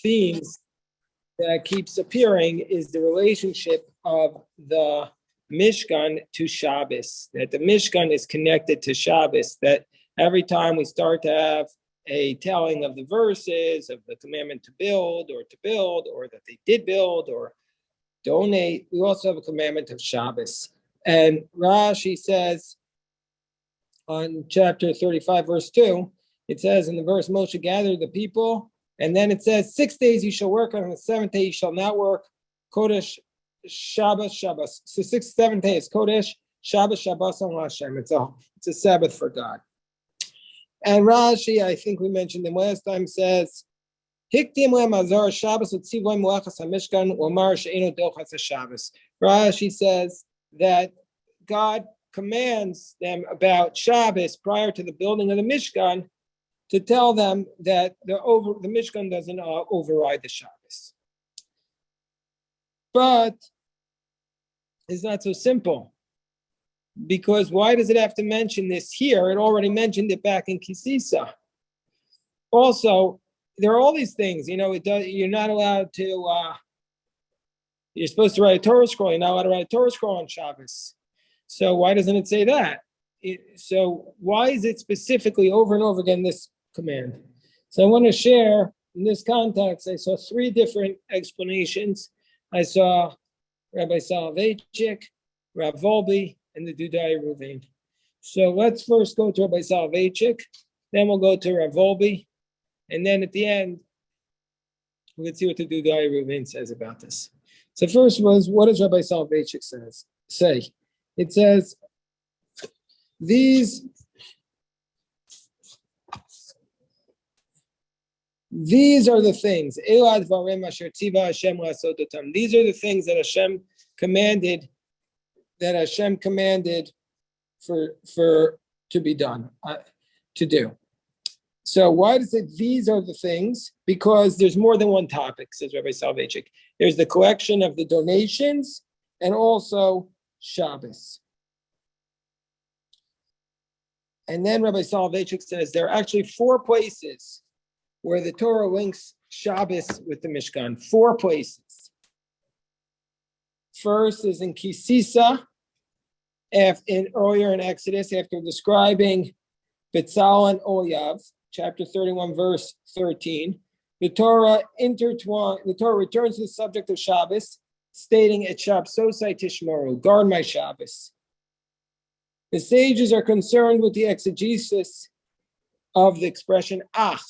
themes that keeps appearing is the relationship of the mishkan to Shabbos, that the mishkan is connected to Shabbos, that every time we start to have a telling of the verses, of the commandment to build, or that they did build, or donate, we also have a commandment of Shabbos. And Rashi says on chapter 35, verse 2, it says in the verse, Moshe gathered the people, and then it says, 6 days you shall work, and on the seventh day you shall not work. Kodesh, Shabbos, Shabbos. So 7th day is Kodesh, Shabbos, Shabbos on Hashem. It's a Sabbath for God. And Rashi, I think we mentioned him last time, says, Hiktim lem azar Shabbos utzivlem melachas hamishkan u'amar she'enu dochas haShabbos. Rashi says that God commands them about Shabbos prior to the building of the Mishkan to tell them that the Mishkan doesn't override the Shabbos. But it's not so simple, because why does it have to mention this here? It already mentioned it back in Kisisa. Also, there are all these things, you're not allowed to, you're supposed to write a Torah scroll. You're not allowed to write a Torah scroll on Shabbos. So why doesn't it say that? So why is it specifically over and over again this command? So I want to share in this context, I saw 3 different explanations. I saw Rabbi Soloveitchik, Rav Volby, and the Dudai Reuven. So let's first go to Rabbi Soloveitchik, then we'll go to Rav Volby, and then at the end, we can see what the Dudai Reuven says about this. So first was, what does Rabbi Soloveitchik say? It says, these are the things. These are the things that Hashem commanded for to be done, to do. So why does it these are the things? Because there's more than one topic, says Rabbi Soloveitchik. There's the collection of the donations and also Shabbos. And then Rabbi Soloveitchik says there are actually 4 places where the Torah links Shabbos with the Mishkan. 4 places. First is in Kisisa, earlier in Exodus, after describing Betzal and Oliav, chapter 31, verse 13. The Torah returns to the subject of Shabbos, stating, Et Shabsosai Tishmoru, guard my Shabbos. The sages are concerned with the exegesis of the expression ach.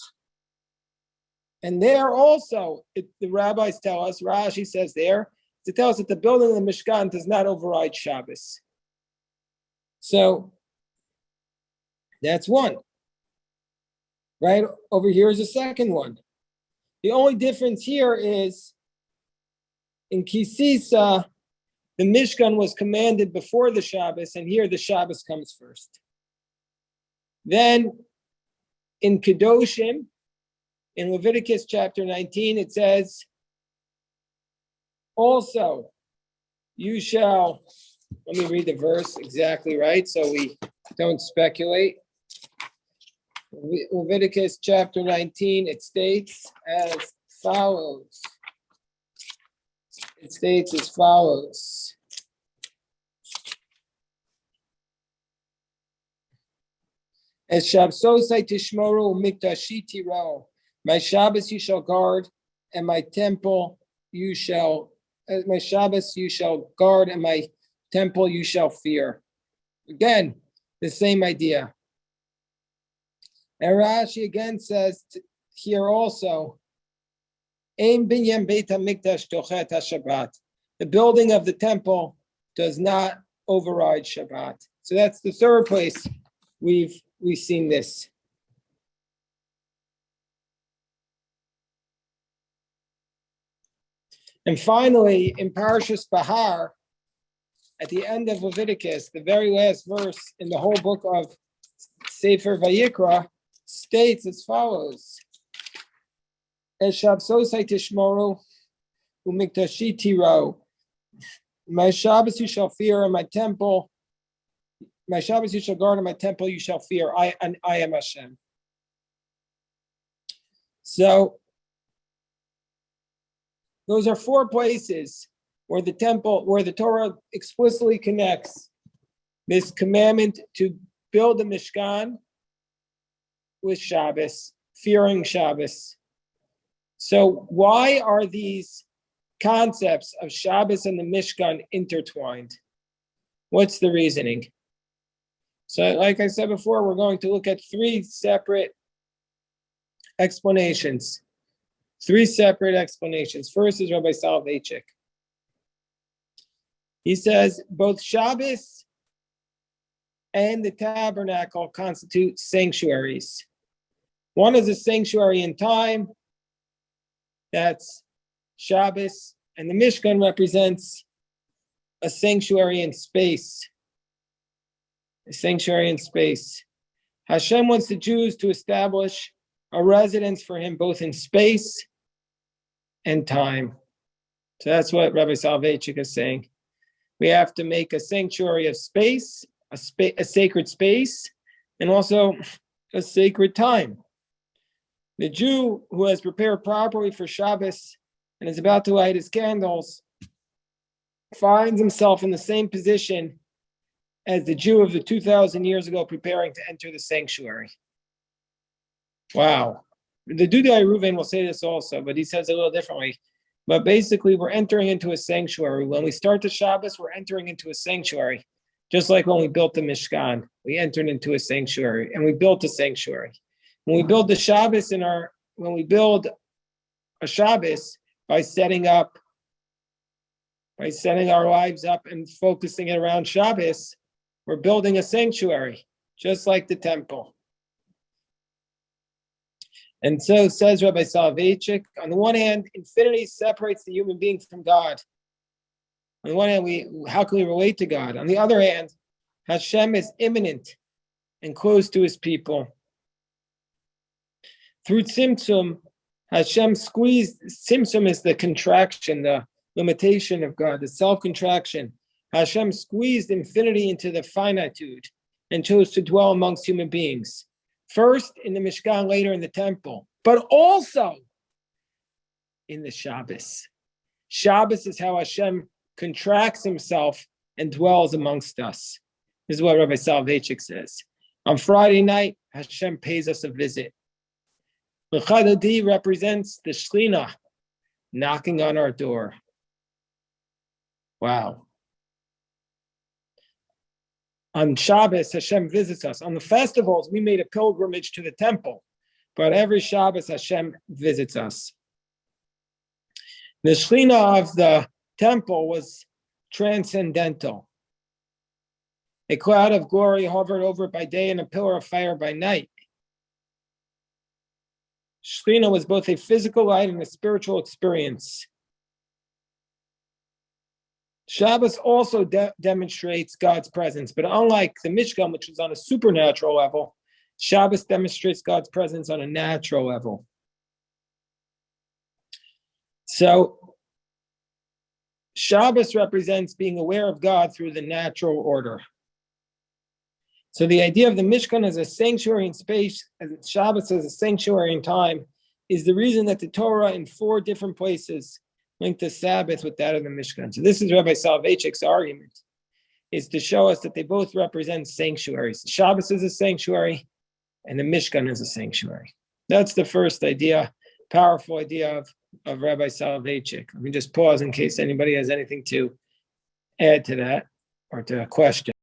And there also, the rabbis tell us, Rashi says there, to tell us that the building of the Mishkan does not override Shabbos. So that's one. Right over here is the second one. The only difference here is in Kisisa, the Mishkan was commanded before the Shabbos, and here the Shabbos comes first. Then in Kedoshim, in Leviticus chapter 19, it says, also, you shall, let me read the verse exactly right so we don't speculate. Leviticus chapter 19, it states as follows. It states as follows. As Shabsosai Tishmoru Mikdashi Tiro, my Shabbos you shall guard, and my temple you shall, my Shabbos you shall guard, and my temple you shall fear. Again, the same idea. And Rashi again says here also, Ein binyan beit hamikdash dochet haShabbat. The building of the temple does not override Shabbat. So that's the third place we've seen this. And finally, in Parashas Bahar, at the end of Leviticus, the very last verse in the whole book of Sefer Vayikra states as follows. Es Shabsosai Tishmoru u'mikdashi tiro. My Shabbos you shall fear, and my temple, my Shabbos you shall guard, and my temple you shall fear. I am Hashem. So Those are four places where the Torah explicitly connects this commandment to build a mishkan with Shabbos, fearing Shabbos. So why are these concepts of Shabbos and the Mishkan intertwined? What's the reasoning? So like I said before, we're going to look at three separate explanations. First is Rabbi Soloveitchik. He says both Shabbos and the tabernacle constitute sanctuaries. One is a sanctuary in time, that's Shabbos, and the Mishkan represents a sanctuary in space. Hashem wants the Jews to establish a residence for him both in space and time. So that's what Rabbi Soloveitchik is saying. We have to make a sanctuary of space, a sacred space, and also a sacred time. The Jew who has prepared properly for Shabbos and is about to light his candles finds himself in the same position as the Jew of the 2,000 years ago preparing to enter the sanctuary. Wow. The Dudai Reuven will say this also, but he says it a little differently. But basically, we're entering into a sanctuary. When we start the Shabbos, we're entering into a sanctuary. Just like when we built the Mishkan, we entered into a sanctuary, and we built a sanctuary. When we build the Shabbos when we build a Shabbos by setting our lives up and focusing it around Shabbos, we're building a sanctuary, just like the temple. And so says Rabbi Soloveitchik, on the one hand, infinity separates the human being from God. On the one hand, how can we relate to God? On the other hand, Hashem is immanent and close to his people. Through Tzimtzum, Hashem squeezed, Tzimtzum is the contraction, the limitation of God, the self-contraction. Hashem squeezed infinity into the finitude and chose to dwell amongst human beings. First in the Mishkan, later in the temple, but also in the Shabbos. Shabbos is how Hashem contracts himself and dwells amongst us. This is what Rabbi Soloveitchik says. On Friday night, Hashem pays us a visit. The Chadadi represents the Shekhinah knocking on our door. Wow. On Shabbos, Hashem visits us. On the festivals, we made a pilgrimage to the temple. But every Shabbos, Hashem visits us. The Shekhinah of the temple was transcendental. A cloud of glory hovered over it by day and a pillar of fire by night. Shekhinah was both a physical light and a spiritual experience. Shabbos also demonstrates God's presence, but unlike the Mishkan, which is on a supernatural level, Shabbos demonstrates God's presence on a natural level. So, Shabbos represents being aware of God through the natural order. So the idea of the Mishkan as a sanctuary in space, and Shabbos as a sanctuary in time, is the reason that the Torah in 4 different places linked the Sabbath with that of the Mishkan. So this is Rabbi Soloveitchik's argument, is to show us that they both represent sanctuaries. Shabbos is a sanctuary, and the Mishkan is a sanctuary. That's the first idea, powerful idea of Rabbi Soloveitchik. Let me just pause in case anybody has anything to add to that or to a question.